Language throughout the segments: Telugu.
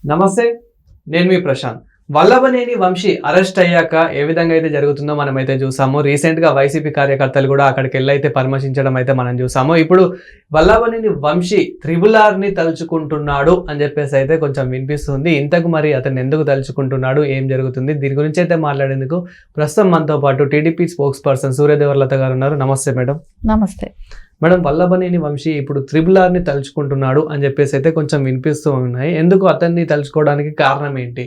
నమస్తే, నేను మీ ప్రశాంత్. వల్లభనేని వంశీ అరెస్ట్ అయ్యాక ఏ విధంగా అయితే జరుగుతుందో మనమైతే చూసాము. రీసెంట్గా వైసీపీ కార్యకర్తలు కూడా అక్కడికి వెళ్ళైతే పరామర్శించడం అయితే మనం చూసాము. ఇప్పుడు వల్లభనేని వంశీ త్రిబుల్-ఆర్ని తలుచుకుంటున్నాడు అని చెప్పేసి అయితే కొంచెం వినిపిస్తుంది. ఇంతకు మరి అతను ఎందుకు తలుచుకుంటున్నాడు, ఏం జరుగుతుంది, దీని గురించి అయితే మాట్లాడేందుకు ప్రస్తుతం మనతో పాటు టీడీపీ స్పోక్స్ పర్సన్ సూర్యదేవర్లత గారు ఉన్నారు. నమస్తే మేడం. నమస్తే మేడం. వల్లభనేని వంశీ ఇప్పుడు త్రిబుల్-ఆర్ని తలుచుకుంటున్నాడు అని చెప్పేసి అయితే కొంచెం వినిపిస్తూ ఉన్నాయి. ఎందుకు అతన్ని తలుచుకోవడానికి కారణం ఏంటి?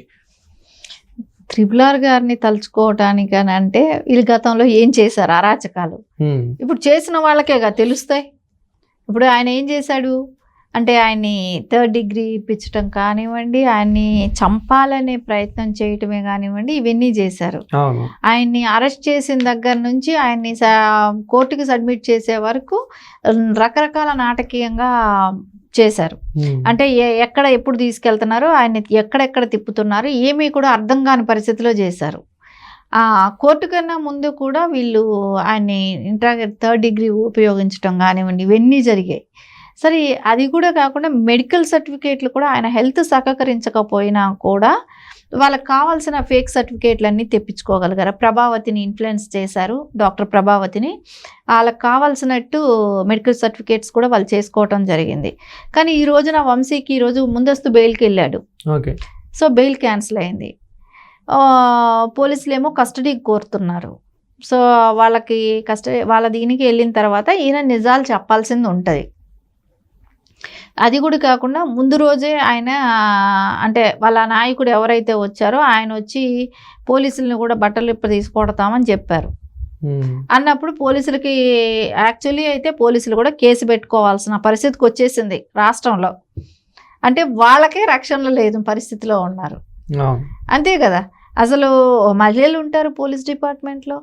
త్రిబుల్-ఆర్ గారిని తలుచుకోవటానికి అని అంటే వీళ్ళు గతంలో ఏం చేశారు అరాచకాలు ఇప్పుడు చేసిన వాళ్ళకేగా తెలుస్తాయి. ఇప్పుడు ఆయన ఏం చేశాడు అంటే ఆయన్ని 3rd డిగ్రీ ఇప్పించడం కానివ్వండి, ఆయన్ని చంపాలనే ప్రయత్నం చేయటమే కానివ్వండి, ఇవన్నీ చేశారు. ఆయన్ని అరెస్ట్ చేసిన దగ్గర నుంచి ఆయన్ని కోర్టుకి సబ్మిట్ చేసే వరకు రకరకాల నాటకీయంగా చేశారు. అంటే ఎక్కడ ఎప్పుడు తీసుకెళ్తున్నారు, ఆయన ఎక్కడెక్కడ తిప్పుతున్నారు, ఏమీ కూడా అర్థం కాని పరిస్థితిలో చేశారు. కోర్టు కన్నా ముందు కూడా వీళ్ళు ఆయన్ని 3rd డిగ్రీ ఉపయోగించడం కానివ్వండి, ఇవన్నీ జరిగాయి. సరే, అది కూడా కాకుండా మెడికల్ సర్టిఫికేట్లు కూడా ఆయన హెల్త్ సహకరించకపోయినా కూడా వాళ్ళకి కావాల్సిన ఫేక్ సర్టిఫికేట్లన్నీ తెప్పించుకోగలిగారు. ప్రభావతిని ఇన్ఫ్లుయెన్స్ చేశారు, డాక్టర్ ప్రభావతిని. వాళ్ళకి కావాల్సినట్టు మెడికల్ సర్టిఫికేట్స్ కూడా వాళ్ళు చేసుకోవటం జరిగింది. కానీ ఈ రోజున వంశీకి ఈరోజు ముందస్తు బెయిల్కి వెళ్ళాడు. సో బెయిల్ క్యాన్సిల్ అయింది. పోలీసులు ఏమో కస్టడీకి కోరుతున్నారు. సో వాళ్ళకి వాళ్ళ దీనికి వెళ్ళిన తర్వాత ఈయన నిజాలు చెప్పాల్సింది ఉంటుంది. అది కూడా కాకుండా ముందు రోజే ఆయన అంటే వాళ్ళ నాయకుడు ఎవరైతే వచ్చారో ఆయన వచ్చి పోలీసులను కూడా బట్టలు ఇప్పుడు తీసుకొడతామని చెప్పారు. అన్నప్పుడు పోలీసులకి యాక్చువల్లీ అయితే పోలీసులు కూడా కేసు పెట్టుకోవాల్సిన పరిస్థితికి వచ్చేసింది రాష్ట్రంలో. అంటే వాళ్ళకే రక్షణ లేదు పరిస్థితిలో ఉన్నారు. అంతే కదా. అసలు మహిళలు ఉంటారు పోలీస్ డిపార్ట్మెంట్లో,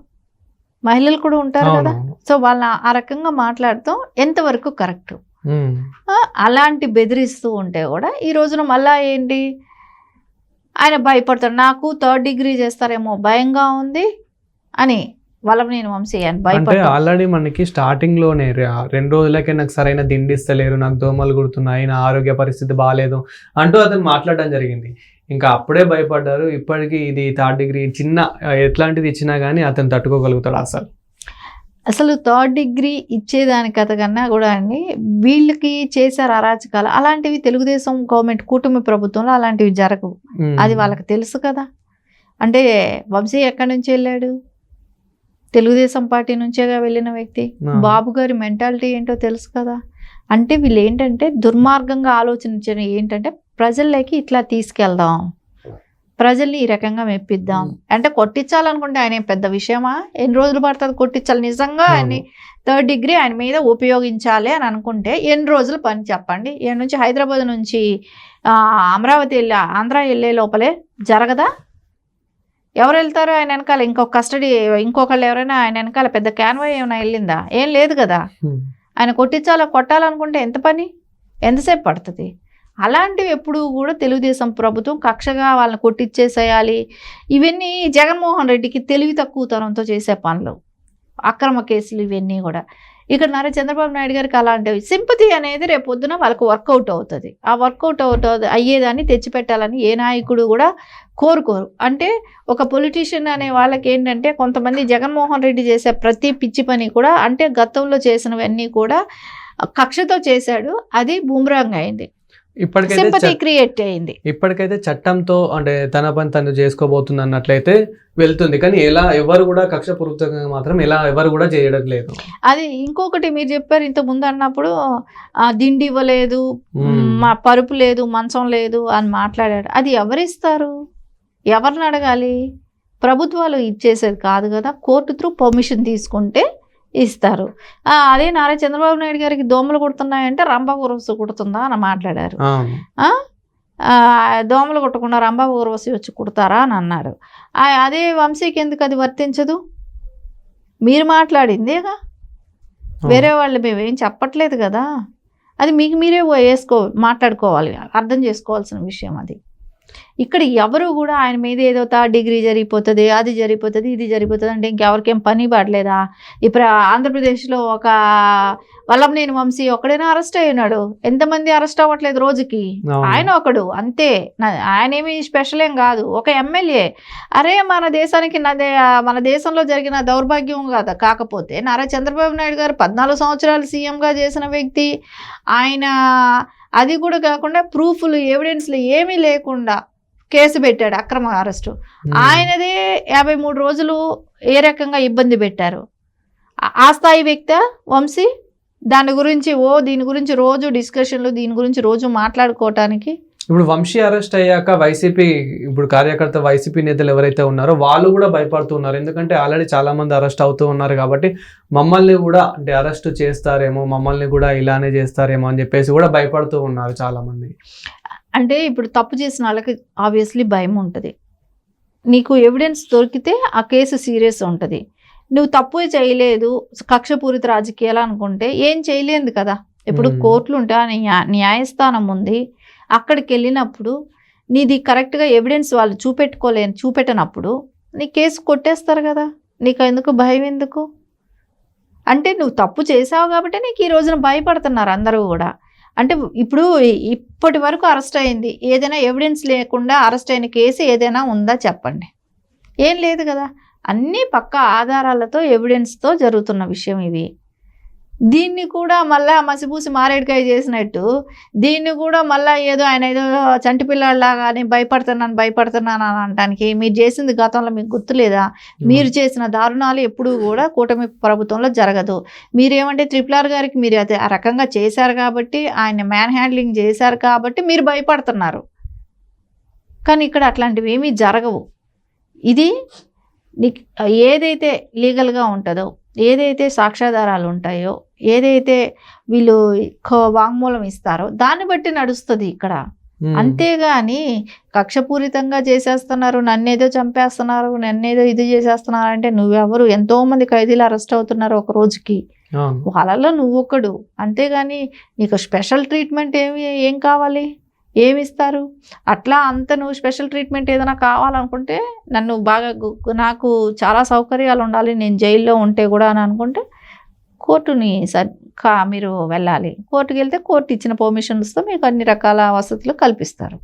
మహిళలు కూడా ఉంటారు కదా. సో వాళ్ళ ఆ రకంగా మాట్లాడటం ఎంతవరకు కరెక్ట్? అలాంటి బెదిరిస్తూ ఉంటే కూడా ఈ రోజున మళ్ళా ఏంటి, ఆయన భయపడతాడు. నాకు 3rd డిగ్రీ చేస్తారేమో భయంగా ఉంది అని వల్లభనేని వంశీ అని భయపడతాడు. ఆల్రెడీ మనకి స్టార్టింగ్ లోనే 2 రోజులకే నాకు సరైన దిండిస్తలేరు, నాకు దోమలు కుడుతున్నాయి, నా ఆరోగ్య పరిస్థితి బాగాలేదు అంటూ అతను మాట్లాడడం జరిగింది. ఇంకా అప్పుడే భయపడ్డారు. ఇప్పటికీ ఇది 3rd డిగ్రీ చిన్న ఎట్లాంటిది ఇచ్చినా కానీ అతను తట్టుకోగలుగుతాడు. అసలు 3rd డిగ్రీ ఇచ్చేదాని కథ కన్నా కూడా అండి వీళ్ళకి చేశారు అరాచకాలు. అలాంటివి తెలుగుదేశం గవర్నమెంట్ కూటమి ప్రభుత్వంలో అలాంటివి జరగవు. అది వాళ్ళకి తెలుసు కదా. అంటే వంశీ ఎక్కడి నుంచి వెళ్ళాడు? తెలుగుదేశం పార్టీ నుంచేగా వెళ్ళిన వ్యక్తి. బాబు గారి మెంటాలిటీ ఏంటో తెలుసు కదా. అంటే వీళ్ళు ఏంటంటే దుర్మార్గంగా ఆలోచించడం ఏంటంటే ప్రజల్లోకి ఇట్లా తీసుకెళ్దాం, ప్రజల్ని ఈ రకంగా మెప్పిద్దాం అంటే కొట్టించాలనుకుంటే ఆయన పెద్ద విషయమా? ఎన్ని రోజులు పడుతుంది కొట్టించాలి? నిజంగా ఆయన్ని 3rd డిగ్రీ ఆయన మీద ఉపయోగించాలి అని అనుకుంటే ఎన్ని రోజులు పని చెప్పండి. ఈయన నుంచి హైదరాబాద్ నుంచి అమరావతి వెళ్ళి ఆంధ్ర వెళ్ళే లోపలే జరగదా? ఎవరు వెళ్తారు ఆయన వెనకాల? ఇంకొకళ్ళు ఎవరైనా ఆయన వెనకాల పెద్ద క్యాన్వాయ్ ఏమైనా వెళ్ళిందా? ఏం లేదు కదా. ఆయన కొట్టాలనుకుంటే ఎంత పని, ఎంతసేపు పడుతుంది? అలాంటివి ఎప్పుడు కూడా తెలుగుదేశం ప్రభుత్వం కక్షగా వాళ్ళని కొట్టిచ్చేసేయాలి. ఇవన్నీ జగన్మోహన్ రెడ్డికి తెలివి తక్కువతనంతో చేసే పనులు, అక్రమ కేసులు ఇవన్నీ కూడా. ఇక్కడ నారా చంద్రబాబు నాయుడు గారికి అలాంటివి సింపతి అనేది రేపు పొద్దున వాళ్ళకు వర్కౌట్ అవుతుంది. ఆ వర్కౌట్ అయ్యేదాన్ని తెచ్చిపెట్టాలని ఏ నాయకుడు కూడా కోరుకోరు. అంటే ఒక పొలిటీషియన్ అనే వాళ్ళకి ఏంటంటే కొంతమంది జగన్మోహన్ రెడ్డి చేసే ప్రతి పిచ్చి పని కూడా అంటే గతంలో చేసినవన్నీ కూడా కక్షతో చేశాడు, అది బూమరాంగ్ అయింది, ఇప్పటికైతే చట్టంతో అంటే తన పని తను చేసుకోబోతుంది అన్నట్లయితే వెళ్తుంది. కానీ ఎవరు కూడా కక్షపూర్వకంగా మాత్రం ఎవరు కూడా చేయడం లేదు. అది ఇంకొకటి మీరు చెప్పారు ఇంత ముందు అన్నప్పుడు దిండి ఇవ్వలేదు, మా పరుపు లేదు, మంచం లేదు అని మాట్లాడాడు. అది ఎవరిస్తారు? ఎవరిని అడగాలి? ప్రభుత్వాలు ఇచ్చేసేది కాదు కదా. కోర్టు త్రూ పర్మిషన్ తీసుకుంటే ఇస్తారు. అదే నారా చంద్రబాబు నాయుడు గారికి దోమలు కుడుతున్నాయంటే రంభా ఊర్వశి కుడుతుందా అని మాట్లాడారు. దోమలు కుట్టకుండా రంభా ఊర్వశి వచ్చి కుడతారా అని అన్నాడు. అదే వంశీకి ఎందుకు అది వర్తించదు? మీరు మాట్లాడిందేగా, వేరే వాళ్ళు మేమేం చెప్పట్లేదు కదా. అది మీకు మీరే మాట్లాడుకోవాలి, అర్థం చేసుకోవాల్సిన విషయం అది. ఇక్కడ ఎవరు కూడా ఆయన మీద ఏదో 3rd డిగ్రీ జరిగిపోతుంది, అది జరిగిపోతుంది, ఇది జరిగిపోతుంది అంటే ఇంకెవరికేం పని పడలేదా? ఇప్పుడు ఆంధ్రప్రదేశ్లో వల్లభనేని వంశీ ఒకడైనా అరెస్ట్ అయ్యాడు, ఎంతమంది అరెస్ట్ అవ్వట్లేదు రోజుకి, ఆయన ఒకడు అంతే. ఆయనేమి స్పెషల్ ఏం కాదు, ఒక ఎమ్మెల్యే. అరే మన దేశానికి మన దేశంలో జరిగిన దౌర్భాగ్యం కదా. కాకపోతే నారా చంద్రబాబు నాయుడు గారు 14 సంవత్సరాలు సీఎంగా చేసిన వ్యక్తి ఆయన. అది కూడా కాకుండా ప్రూఫ్లు ఎవిడెన్స్లు ఏమీ లేకుండా కేసు పెట్టాడు, అక్రమ అరెస్టు. ఆయనదే 53 రోజులు ఏ రకంగా ఇబ్బంది పెట్టారు. ఆ స్థాయి వ్యక్తి వంశీ. దాని గురించి దీని గురించి రోజు డిస్కషన్లు, దీని గురించి రోజు మాట్లాడుకోవటానికి. ఇప్పుడు వంశీ అరెస్ట్ అయ్యాక వైసీపీ ఇప్పుడు కార్యకర్త వైసీపీ నేతలు ఎవరైతే ఉన్నారో వాళ్ళు కూడా భయపడుతున్నారు. ఎందుకంటే ఆల్రెడీ చాలా మంది అరెస్ట్ అవుతూ ఉన్నారు కాబట్టి మమ్మల్ని కూడా అంటే అరెస్ట్ చేస్తారేమో, మమ్మల్ని కూడా ఇలానే చేస్తారేమో అని చెప్పేసి కూడా భయపడుతూ ఉన్నారు చాలా మంది. అంటే ఇప్పుడు తప్పు చేసిన వాళ్ళకి ఆబ్వియస్లీ భయం ఉంటుంది. నీకు ఎవిడెన్స్ దొరికితే ఆ కేసు సీరియస్ ఉంటుంది. నువ్వు తప్పు చేయలేదు, కక్షపూరిత రాజకీయాలు అనుకుంటే ఏం చేయలేదు కదా. ఇప్పుడు కోర్టులు ఉంటే న్యాయస్థానం ఉంది, అక్కడికి వెళ్ళినప్పుడు నీది కరెక్ట్గా ఎవిడెన్స్ వాళ్ళు చూపెట్టనప్పుడు నీ కేసు కొట్టేస్తారు కదా. నీకు ఎందుకు భయం ఎందుకు? అంటే నువ్వు తప్పు చేసావు కాబట్టి నీకు ఈ రోజున భయపడుతున్నారు అందరూ కూడా. అంటే ఇప్పుడు ఇప్పటి వరకు అరెస్ట్ అయింది, ఏదైనా ఎవిడెన్స్ లేకుండా అరెస్ట్ అయిన కేసు ఏదైనా ఉందా చెప్పండి? ఏం లేదు కదా. అన్నీ పక్కా ఆధారాలతో ఎవిడెన్స్తో జరుగుతున్న విషయం ఇది. దీన్ని కూడా మళ్ళీ మసిపూసి మారేడుకాయ చేసినట్టు దీన్ని కూడా మళ్ళీ ఆయన ఏదో చంటి పిల్లాడిలాగా భయపడుతున్నాను అని అనడానికి మీరు చేసింది గతంలో మీకు గుర్తులేదా? మీరు చేసిన దారుణాలు ఎప్పుడూ కూడా కూటమి ప్రభుత్వంలో జరగదు. మీరేమంటే RRR గారికి మీరు అది ఆ రకంగా చేశారు కాబట్టి, ఆయన మ్యాన్ హ్యాండ్లింగ్ చేశారు కాబట్టి మీరు భయపడుతున్నారు. కానీ ఇక్కడ అట్లాంటివి ఏమీ జరగవు. ఇది నీకు ఏదైతే లీగల్గా ఉంటుందో, ఏదైతే సాక్ష్యాధారాలు ఉంటాయో, ఏదైతే వీళ్ళు వాంగ్మూలం ఇస్తారో దాన్ని బట్టి నడుస్తుంది ఇక్కడ. అంతేగాని కక్షపూరితంగా చేసేస్తున్నారు, నన్నేదో చంపేస్తున్నారు, నన్నేదో ఇది చేసేస్తున్నారు అంటే నువ్వెవరు? ఎంతో మంది ఖైదీలు అరెస్ట్ అవుతున్నారు ఒక రోజుకి, వాళ్ళలో నువ్వొక్కడు. అంతేగాని నీకు స్పెషల్ ట్రీట్మెంట్ ఏం కావాలి, ఏమిస్తారు? అట్లా అంత నువ్వు స్పెషల్ ట్రీట్మెంట్ ఏదైనా కావాలనుకుంటే, నన్ను బాగా నాకు చాలా సౌకర్యాలు ఉండాలి నేను జైల్లో ఉంటే కూడా అని అనుకుంటే కోర్టుని మీరు వెళ్ళాలి. కోర్టుకి వెళ్తే కోర్టు ఇచ్చిన పర్మిషన్స్తో మీకు అన్ని రకాల వసతులు కల్పిస్తారు.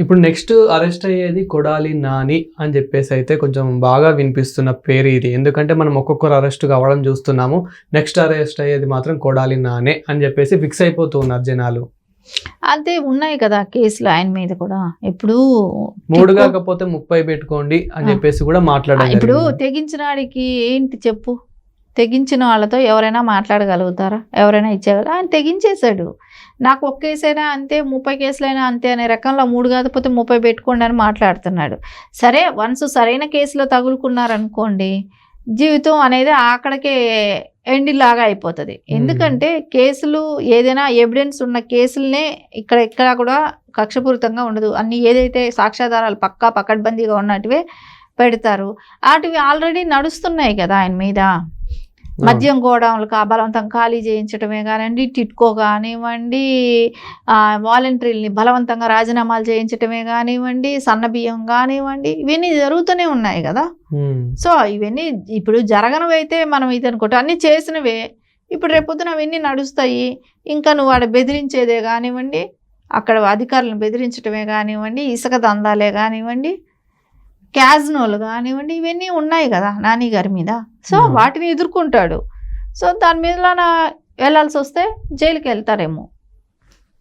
ఇప్పుడు నెక్స్ట్ అరెస్ట్ అయ్యేది కొడాలి నాని అని చెప్పేసి అయితే కొంచెం బాగా వినిపిస్తున్న పేరు ఇది. ఎందుకంటే మనం ఒక్కొక్కరు అరెస్ట్ కావడం చూస్తున్నాము. నెక్స్ట్ అరెస్ట్ అయ్యేది మాత్రం కొడాలి నానే అని చెప్పేసి ఫిక్స్ అయిపోతూ ఉన్నారు జనాలు. అంతే ఉన్నాయి కదా కేసులు ఆయన మీద కూడా. ఇప్పుడు 3 కాకపోతే 30 పెట్టుకోండి అని చెప్పేసి కూడా మాట్లాడారు. ఇప్పుడు తెగించిన వాడికి ఏంటి చెప్పు? తెగించిన వాళ్ళతో ఎవరైనా మాట్లాడగలుగుతారా? ఎవరైనా ఇచ్చేవారు? ఆయన తెగించేశాడు. నాకు ఒక్క కేసైనా అంతే, 30 కేసులైనా అంతే అనే రకంలో 3 కాకపోతే 30 పెట్టుకోండి అని మాట్లాడుతున్నాడు. సరే, వన్స్ సరైన కేసులో తగులుకున్నారనుకోండి, జీవితం అనేది అక్కడికే ఎండ్ లాగా అయిపోతుంది. ఎందుకంటే కేసులు ఏదైనా ఎవిడెన్స్ ఉన్న కేసులనే ఇక్కడ కూడా కక్షపూరితంగా ఉండదు. అన్ని ఏదైతే సాక్ష్యాధారాలు పకడ్బందీగా ఉన్నట్టువే పెడతారు. వాటివి ఆల్రెడీ నడుస్తున్నాయి కదా ఆయన మీద. మద్యం గోడౌన్లు బలవంతం ఖాళీ చేయించడమే కానివ్వండి, టిట్కో కానివ్వండి, వాలంటీర్ని బలవంతంగా రాజీనామాలు చేయించడమే కానివ్వండి, సన్నబియ్యం కానివ్వండి, ఇవన్నీ జరుగుతూనే ఉన్నాయి కదా. సో ఇవన్నీ ఇప్పుడు జరగనివి అయితే మనం ఇది అనుకుంటాం, అన్నీ చేసినవే. ఇప్పుడు రేపొద్దున అవన్నీ నడుస్తాయి. ఇంకా నువ్వు వాడు బెదిరించేదే కానివ్వండి, అక్కడ అధికారులను బెదిరించడమే కానివ్వండి, ఇసుక దందాలే కానివ్వండి, క్యాజినోలు కానివ్వండి, ఇవన్నీ ఉన్నాయి కదా నాని గారి మీద. సో వాటిని ఎదుర్కొంటాడు. సో దాని మీద వెళ్ళాల్సి వస్తే జైలుకి వెళ్తారేమో.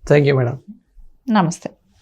Thank you madam. నమస్తే.